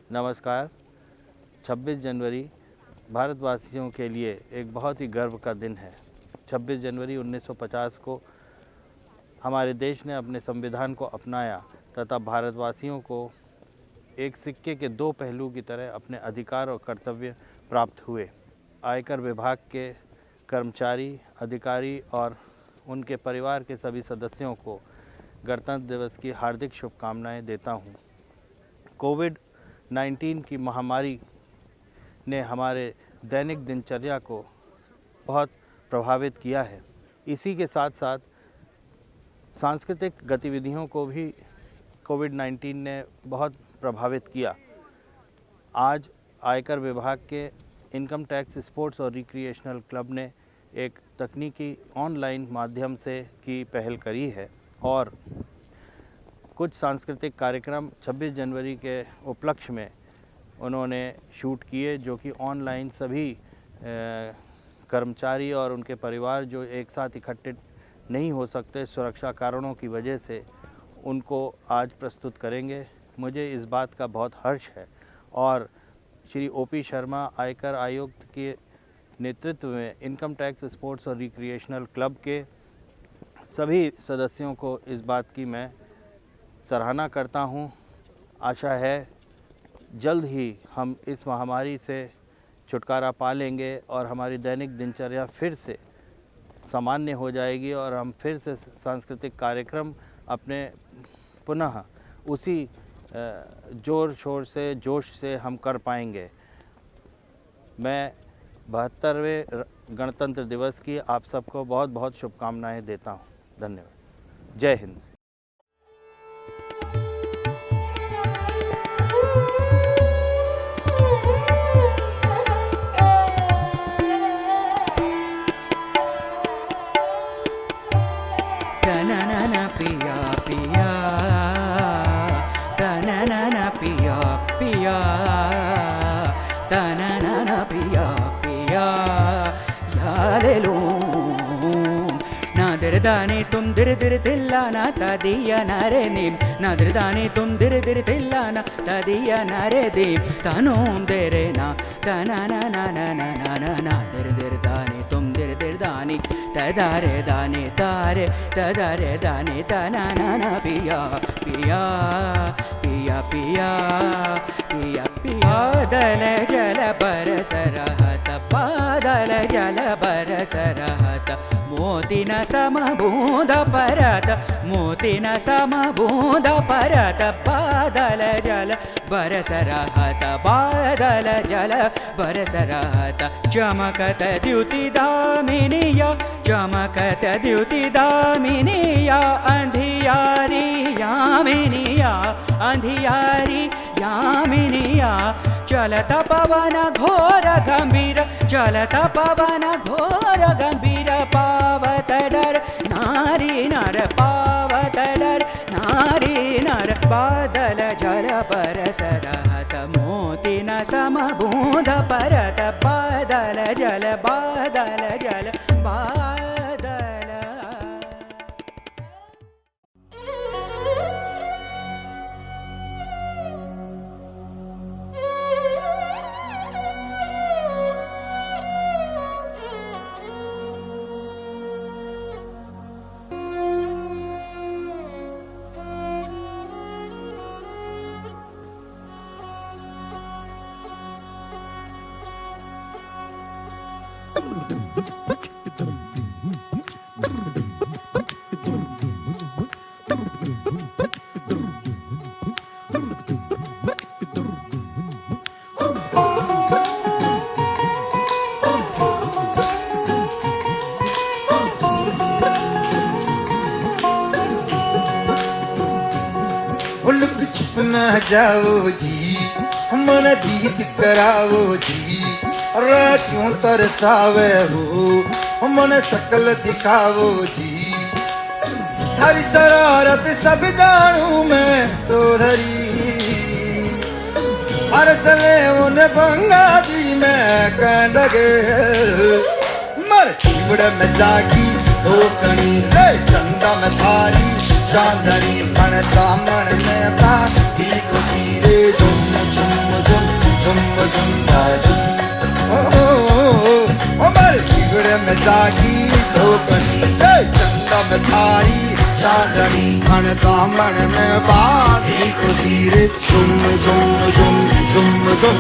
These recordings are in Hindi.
नमस्कार। 26 जनवरी भारतवासियों के लिए एक बहुत ही गर्व का दिन है। 26 जनवरी 1950 को हमारे देश ने अपने संविधान को अपनाया तथा भारतवासियों को एक सिक्के के दो पहलू की तरह अपने अधिकार और कर्तव्य प्राप्त हुए। आयकर विभाग के कर्मचारी, अधिकारी और उनके परिवार के सभी सदस्यों को गणतंत्र दिवस की हार्दिक शुभकामनाएं देता हूं। कोविड-19 की महामारी ने हमारे दैनिक दिनचर्या को बहुत प्रभावित किया है। इसी के साथ साथ सांस्कृतिक गतिविधियों को भी कोविड-19 ने बहुत प्रभावित किया। आज आयकर विभाग के इनकम टैक्स, स्पोर्ट्स और रिक्रिएशनल क्लब ने एक तकनीकी ऑनलाइन माध्यम से की पहल करी है और कुछ सांस्कृतिक कार्यक्रम 26 जनवरी के उपलक्ष्य में उन्होंने शूट किए, जो कि ऑनलाइन सभी कर्मचारी और उनके परिवार जो एक साथ इकट्ठे नहीं हो सकते सुरक्षा कारणों की वजह से, उनको आज प्रस्तुत करेंगे। मुझे इस बात का बहुत हर्ष है और श्री ओपी शर्मा आयकर आयुक्त के नेतृत्व में इनकम टैक्स, स्पोर्ट्स और रिक्रिएशनल क्लब के सभी सदस्यों को इस बात की मैं सराहना करता हूं। आशा है जल्द ही हम इस महामारी से छुटकारा पा लेंगे और हमारी दैनिक दिनचर्या फिर से सामान्य हो जाएगी और हम फिर से सांस्कृतिक कार्यक्रम अपने पुनः उसी ज़ोर शोर से, जोश से हम कर पाएंगे। मैं 72वें गणतंत्र दिवस की आप सबको बहुत बहुत शुभकामनाएं देता हूं। धन्यवाद। जय हिंद। तननन पिया पिया, तननन पिया पिया, तननन पिया पिया, यालेलू नादर दाने तुम दिर दिर दिल्लाना तदिया नारे नीम, नादर दाने तुम दिर दिर दिल्लाना तदिया नारे दीम, तनोम देरे ना तनना ना ना ना ना ना ना दिर दिर दाने तुम दिर दिर दानी तदारे दाने तारे तदारे दाने तना ना ना पिया पिया पिया पिया पिया पिया। बादल जल बरस रहत, बादल जल बरस रहत, मोती न सम बूंद परत, मोती न सम बूंद परत, बादल जल बरस रहत, बादल जल बरस रहत, चमकत द्युति दामिनिया, चमकत द्युति दामिनिया, अंधियारी यामिनिया, अंधियारी यामिनिया, चलत पवन घोर गंभीर, चलत पवन घोर गंभीर, पावत डर नारी नर, पावत डर नारी नर, बादल जल बरस रहत, मोती न सम बूंद परत, बादल जल बादल जल बादल। न जाओ जी, मन जीत कराओ जी, रातियों तरसावे हो, मन सकल दिखाओ जी, हरी शरारत सब जानू मैं तो धरी, हर सले उन बंगा जी में कह लगे, मर चिवड़ में जागी दो कणी, चंदा में थारी चांदनी, मन दामन में बा, भी खुशी रे झुम झुम झुम झुम ओ मर जीवड़े में जागी धोकनी चंदा में थारी चांदनी मन दामन में बांधी कुजीर झुम झुम झुम झुम झुम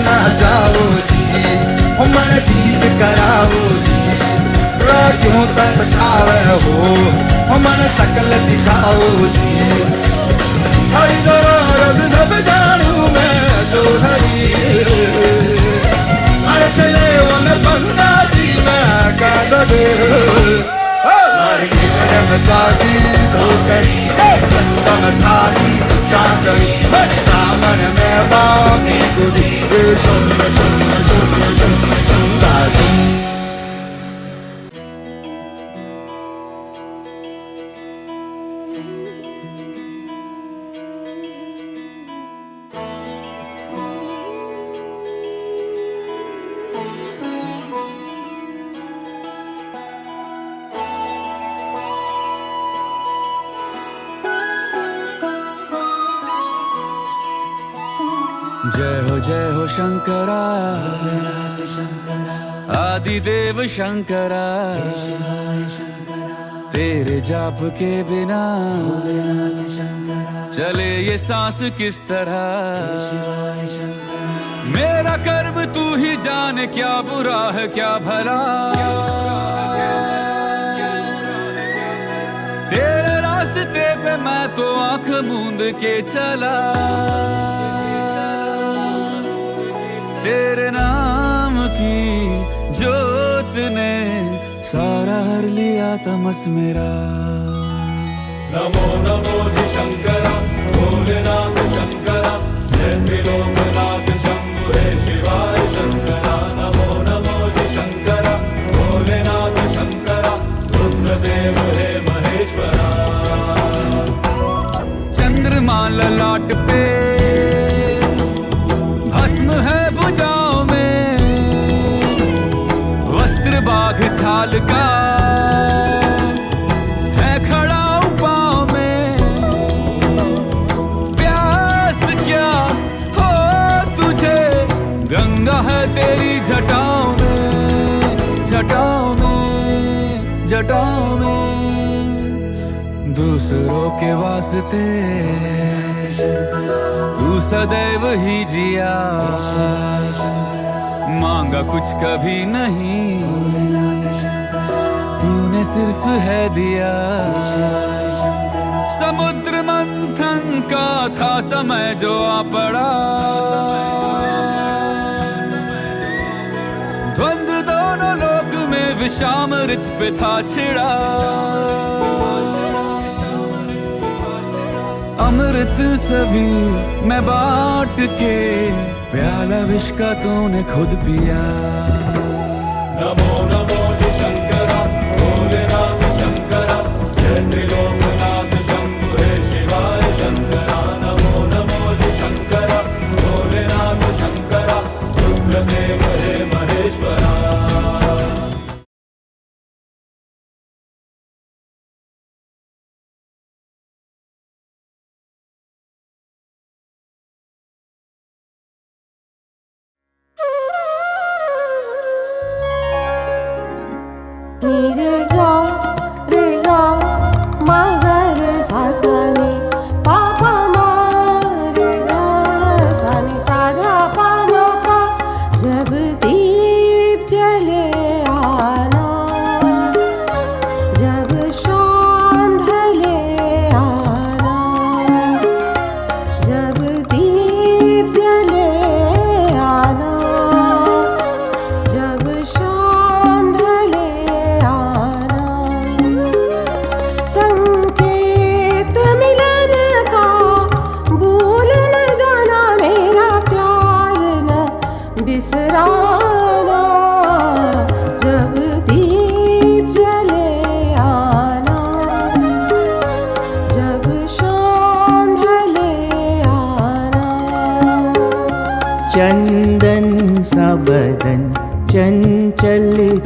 ना जाओ जी हो मन गीत कराओ जी क्यों तपसावे हो मन सकल दिखाओ जी हरी जरूरत सब जानू मैं जो हरी अरे चले वन बंदा जी मैं का लगे हमारे जीवन में जागी धोकड़ी चंदन थाली चांदनी दामन में बांधी तुझी झुम झुम झुम झुम झुम जय हो शंकरा आदिदेव शंकरा तेरे जाप के बिना चले ये सांस किस तरह मेरा कर्म तू ही जाने क्या बुरा है क्या भला तेरे रास्ते पे मैं तो आंख मूंद के चला तेरे नाम की जोत ने सारा हर लिया तमस मेरा नमो नमो जी शंकरा भोलेनाथ शंकरा जय त्रिलोकनाथ शंभु हे शिवाय शंकरा नमो नमो जी शंकरा भोलेनाथ शंकरा रुद्रदेव हे महेश्वरा चंद्रमा ललाट पे भस्म है भुजाओं में वस्त्र बाघ छाल का है खड़ा पाँव में प्यास क्या हो तुझे गंगा है तेरी जटाओं में जटाओं में जटाओं में दूसरों के वास्ते तू सदैव ही जिया मांगा कुछ कभी नहीं तूने सिर्फ है दिया समुद्र मंथन का था समय जो आ पड़ा द्वंद्व दोनों लोक में विषामृत पे था छिड़ा अमृत सभी मैं बांट के प्याला विष का तूने खुद पिया नमो नमो जी शंकरा भोलेनाथ शंकरा जय त्रिलोकनाथ शंभु हे शिवाय शंकरा नमो नमो जी शंकरा भोलेनाथ शंकरा रुद्रदेव हे महेश्वरा जब शाम ढले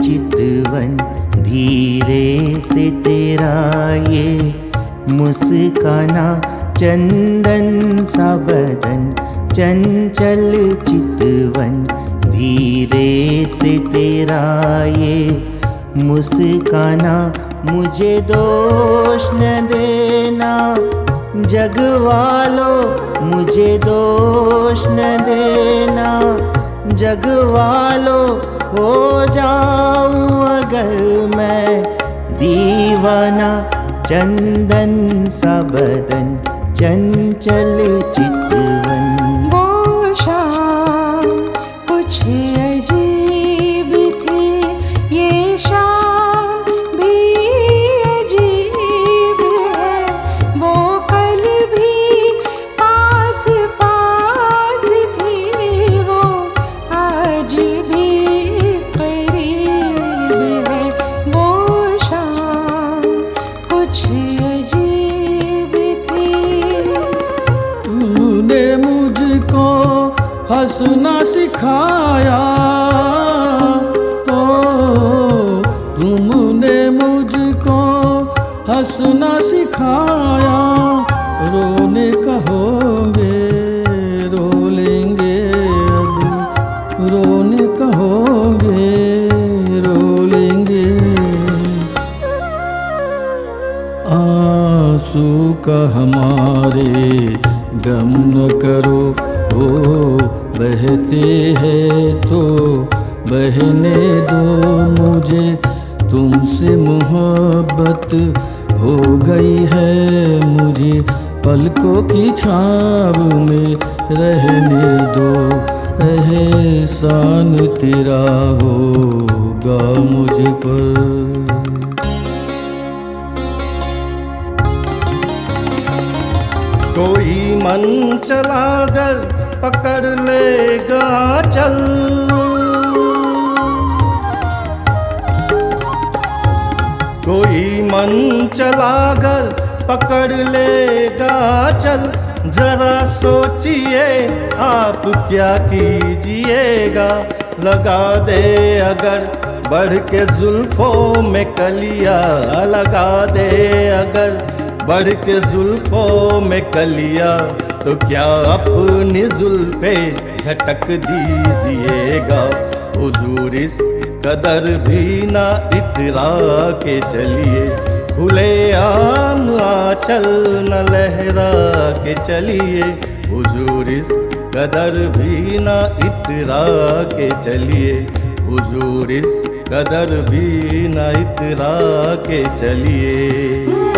चितवन, धीरे से तेरा ये मुस्काना, चंदन सा बदन, चंचल चितवन, धीरे से तेरा ये मुस्काना। मुझे दोष न देना जग वालों, मुझे दोष न देना जग वालों, हो जाऊं अगर मैं दीवाना। चंदन सा बदन, चंचल चितवन। वो शाम कुछ अजीब थी, ये शाम भी अजीब है। वो कल भी पास पास थी, वो आज भी करीब है। वो शाम कुछ अजीब थी। तूने मुझको हंसना सिखाया, ओ तुमने मुझको हंसना सिखाया। रोने कहोगे रो लेंगे अब, रोने कहोगे रो लेंगे। आंसू का हमारे गम न करो, ओ बहते हैं तो बहने दो। मुझे तुमसे मोहब्बत हो गई है, मुझे पलकों की छाँव में रहने दो। एहसान तेरा होगा मुझ पर। कोई मन चला कर पकड़ लेगा चल, कोई मन चला कर पकड़ लेगा चल। जरा सोचिए आप क्या कीजिएगा, लगा दे अगर बढ़ के जुल्फों में कलिया, लगा दे अगर बढ़ के जुल्फों में कलिया, तो क्या अपनी जुल्फे झटक दीजिएगा। हुजूर इस कदर भी ना इतरा के चलिए, खुले आम आंचल न लहरा के चलिए। हुजूर इस कदर भी ना इतरा के चलिए, हुजूर इस कदर भी ना इतरा के चलिए।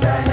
Ta